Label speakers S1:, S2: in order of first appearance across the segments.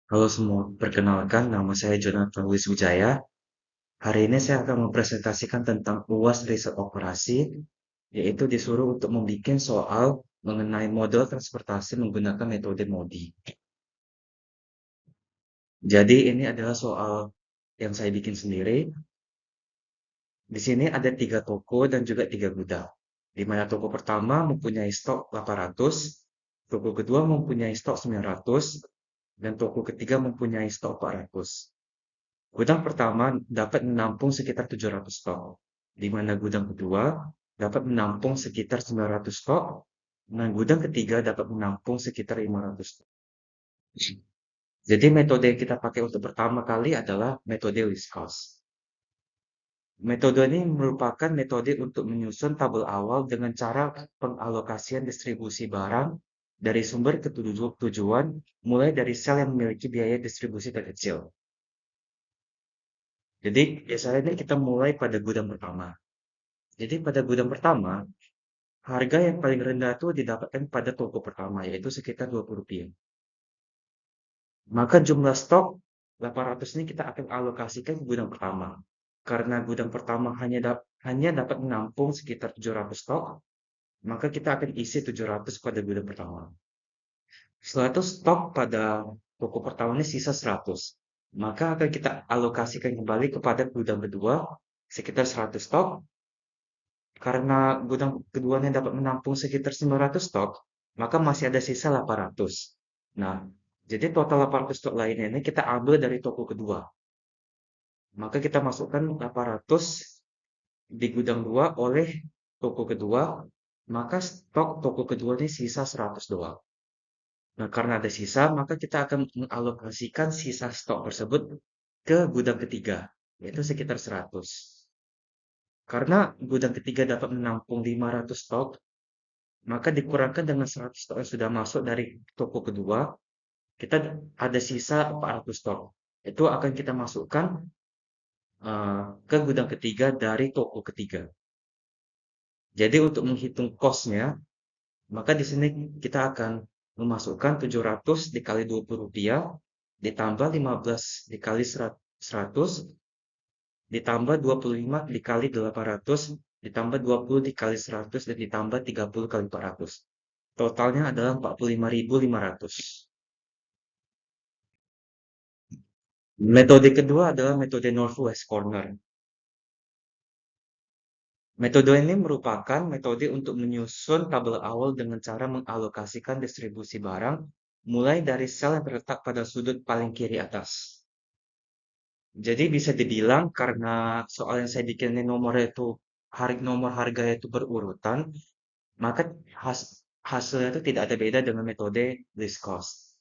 S1: Halo semua, perkenalkan nama saya Jonathan Wiswijaya. Hari ini saya akan mempresentasikan tentang UAS riset operasi, yaitu disuruh untuk membuat soal mengenai model transportasi menggunakan metode MODI. Jadi ini adalah soal yang saya bikin sendiri. Di sini ada 3 toko dan juga 3 gudang. Di mana toko pertama mempunyai stok 800, toko kedua mempunyai stok 900, dan toko ketiga mempunyai stok 400. Gudang pertama dapat menampung sekitar 700 stok, di mana gudang kedua dapat menampung sekitar 900 stok, dan gudang ketiga dapat menampung sekitar 500 stok. Jadi metode yang kita pakai untuk pertama kali adalah metode list cost. Metode ini merupakan metode untuk menyusun tabel awal dengan cara pengalokasian distribusi barang dari sumber ke tujuan, mulai dari sel yang memiliki biaya distribusi terkecil. Jadi biasanya ini kita mulai pada gudang pertama. Jadi pada gudang pertama, harga yang paling rendah itu didapatkan pada toko pertama, yaitu sekitar Rp20. Maka jumlah stok 800 ini kita akan alokasikan ke gudang pertama. Karena gudang pertama hanya dapat menampung sekitar 700 stok, maka kita akan isi 700 pada gudang pertama. Setelah itu stok pada toko pertama ini sisa 100. Maka akan kita alokasikan kembali kepada gudang kedua sekitar 100 stok. Karena gudang keduanya dapat menampung sekitar 900 stok, maka masih ada sisa 800. Nah, jadi total 800 stok lainnya ini kita ambil dari toko kedua. Maka kita masukkan 800 di gudang 2 oleh toko kedua, maka stok toko kedua ini sisa 100 doang. Nah, karena ada sisa, maka kita akan mengalokasikan sisa stok tersebut ke gudang ketiga, yaitu sekitar 100. Karena gudang ketiga dapat menampung 500 stok, maka dikurangkan dengan 100 stok yang sudah masuk dari toko kedua, kita ada sisa 400 stok. Itu akan kita masukkan ke gudang ketiga dari toko ketiga. Jadi untuk menghitung cost-nya, maka di sini kita akan memasukkan 700 dikali Rp20, ditambah 15 dikali 100, ditambah 25 dikali 800, ditambah 20 dikali 100, dan ditambah 30 kali 400. Totalnya adalah 45.500. Metode kedua adalah metode Northwest Corner. Metode ini merupakan metode untuk menyusun tabel awal dengan cara mengalokasikan distribusi barang mulai dari sel yang terletak pada sudut paling kiri atas. Jadi bisa dibilang karena soal yang saya bikin ini nomor harganya itu berurutan, maka hasilnya itu tidak ada beda dengan metode list cost.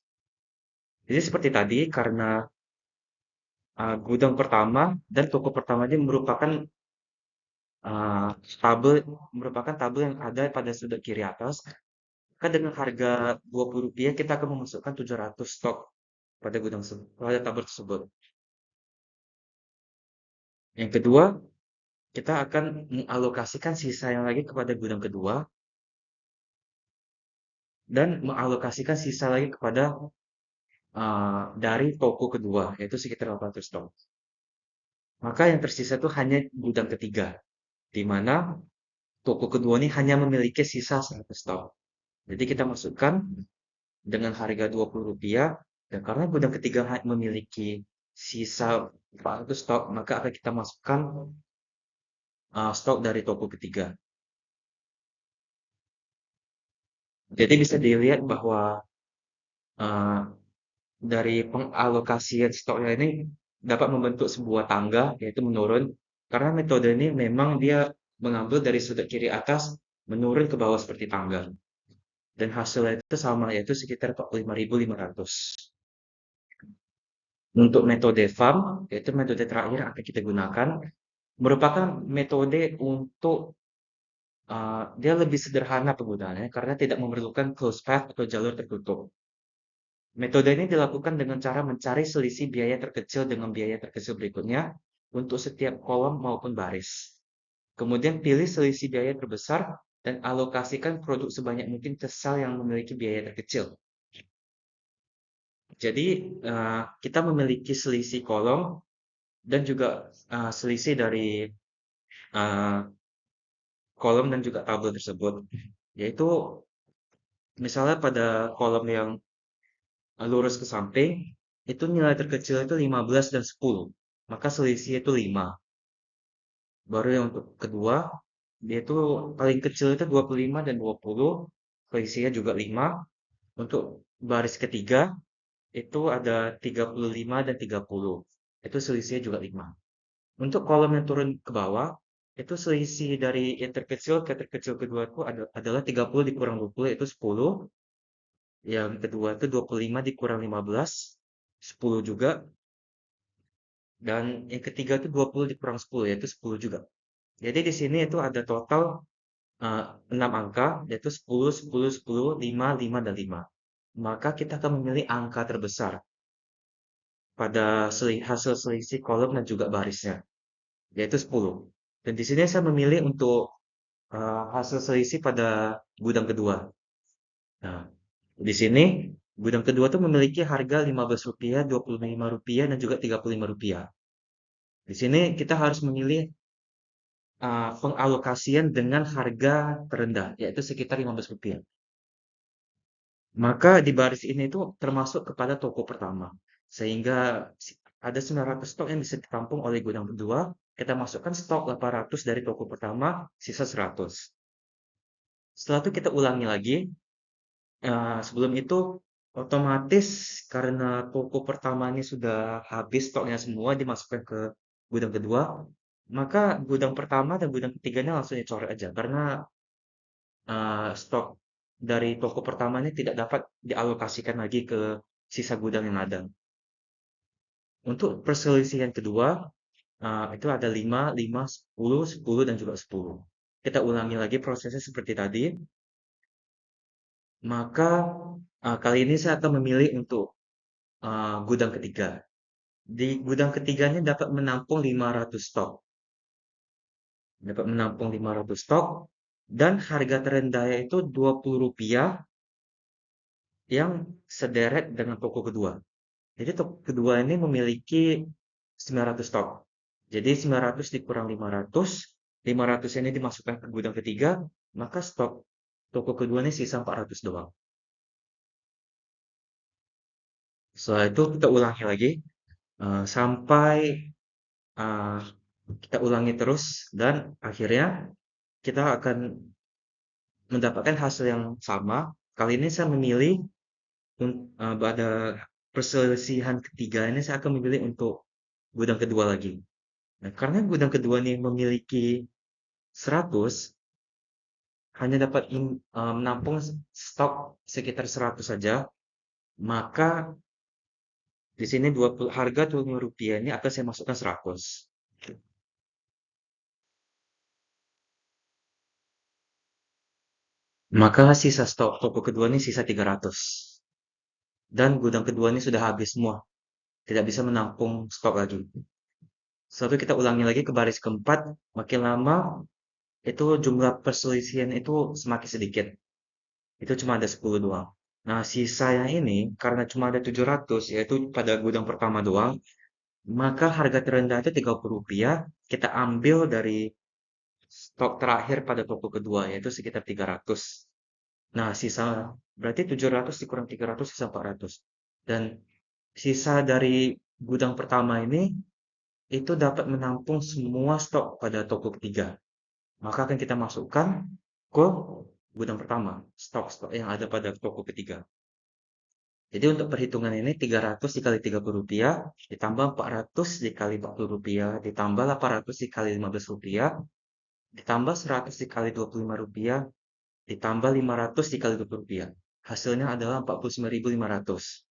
S1: Jadi seperti tadi, karena gudang pertama dan toko pertama ini uh, merupakan tabel yang ada pada sudut kiri atas. Maka dengan harga Rp20 kita akan memasukkan 700 stok pada tabel tersebut. Yang kedua, kita akan mengalokasikan sisa yang lagi kepada gudang kedua dan mengalokasikan sisa lagi kepada dari toko kedua, yaitu sekitar 800 stok. Maka yang tersisa itu hanya gudang ketiga, di mana toko kedua ini hanya memiliki sisa 100 stok. Jadi kita masukkan dengan harga Rp20, dan karena gudang ketiga memiliki sisa 400 stok, maka akan kita masukkan stok dari toko ketiga. Jadi bisa dilihat bahwa uh, dari pengalokasian stoknya ini dapat membentuk sebuah tangga, yaitu menurun, karena metode ini memang dia mengambil dari sudut kiri atas menurun ke bawah seperti tangga. Dan hasilnya itu sama, yaitu sekitar 45.500. Untuk metode farm, yaitu metode terakhir yang akan kita gunakan, merupakan metode untuk dia lebih sederhana penggunaannya karena tidak memerlukan closed path atau jalur tertutup. Metode ini dilakukan dengan cara mencari selisih biaya terkecil dengan biaya terkecil berikutnya untuk setiap kolom maupun baris. Kemudian pilih selisih biaya terbesar dan alokasikan produk sebanyak mungkin ke sel yang memiliki biaya terkecil. Jadi kita memiliki selisih kolom dan juga selisih dari eh, kolom dan juga tabel tersebut. Yaitu misalnya pada kolom yang lurus ke samping, itu nilai terkecil itu 15 dan 10. Maka selisih itu 5. Baru yang untuk kedua, dia itu paling kecil itu 25 dan 20. Selisihnya juga 5. Untuk baris ketiga, itu ada 35 dan 30. Itu selisihnya juga 5. Untuk kolom yang turun ke bawah, itu selisih dari yang terkecil ke terkecil kedua itu adalah 30 dikurang 20, itu 10. Yang kedua itu 25 dikurang 15, 10 juga. Dan yang ketiga itu 20 dikurang 10, yaitu 10 juga. Jadi di sini itu ada total 6 angka, yaitu 10, 10, 10, 5, 5, dan 5. Maka kita akan memilih angka terbesar pada hasil selisih kolom dan juga barisnya, yaitu 10. Dan di sini saya memilih untuk hasil selisih pada gudang kedua. Nah, di sini gudang kedua tuh memiliki harga Rp15, Rp25, dan juga Rp35. Di sini kita harus memilih pengalokasian dengan harga terendah, yaitu sekitar Rp15. Maka di baris ini tuh termasuk kepada toko pertama. Sehingga ada 900 stok yang bisa ditampung oleh gudang kedua. Kita masukkan stok 800 dari toko pertama, sisa 100. Setelah itu kita ulangi lagi. Sebelum itu otomatis karena toko pertama ini sudah habis stoknya semua dimasukkan ke gudang kedua, maka gudang pertama dan gudang ketiganya langsung dicoret aja karena stok dari toko pertama ini tidak dapat dialokasikan lagi ke sisa gudang yang ada. Untuk perselisihan kedua, itu ada 5, 5, 10, 10, dan juga 10. Kita ulangi lagi prosesnya seperti tadi. Maka kali ini saya akan memilih untuk gudang ketiga. Di gudang ketiganya dapat menampung 500 stok. Dapat menampung 500 stok dan harga terendahnya itu Rp20 yang sederet dengan toko kedua. Jadi toko kedua ini memiliki 900 stok. Jadi 900 dikurang 500, 500 ini dimasukkan ke gudang ketiga, maka stok toko kedua ini sisa 400 doang. Setelah itu kita ulangi lagi sampai uh, kita ulangi terus dan akhirnya kita akan mendapatkan hasil yang sama. Kali ini saya memilih pada perselisihan ketiga ini saya akan memilih untuk gudang kedua lagi. Nah, karena gudang kedua ini memiliki 100, hanya dapat menampung stok sekitar 100 saja, maka di sini 20, harga Rp20 ini akan saya masukkan 100. Maka sisa stok toko kedua ini sisa 300. Dan gudang kedua ini sudah habis semua. Tidak bisa menampung stok lagi. Setelah itu kita ulangi lagi ke baris keempat. Makin lama itu jumlah perselisihan itu semakin sedikit. Itu cuma ada 10 doang. Nah, sisanya ini karena cuma ada 700, yaitu pada gudang pertama doang, maka harga terendah itu Rp30. Kita ambil dari stok terakhir pada toko kedua, yaitu sekitar 300. Nah, sisa berarti 700 dikurang 300 sisa 400. Dan sisa dari gudang pertama ini itu dapat menampung semua stok pada toko ketiga. Maka akan kita masukkan ke gudang pertama, stok-stok yang ada pada toko ketiga. Jadi untuk perhitungan ini 300 dikali Rp30, ditambah 400 dikali Rp40, ditambah 800 dikali Rp15, ditambah 100 dikali Rp25, ditambah 500 dikali Rp20. Hasilnya adalah 49.500.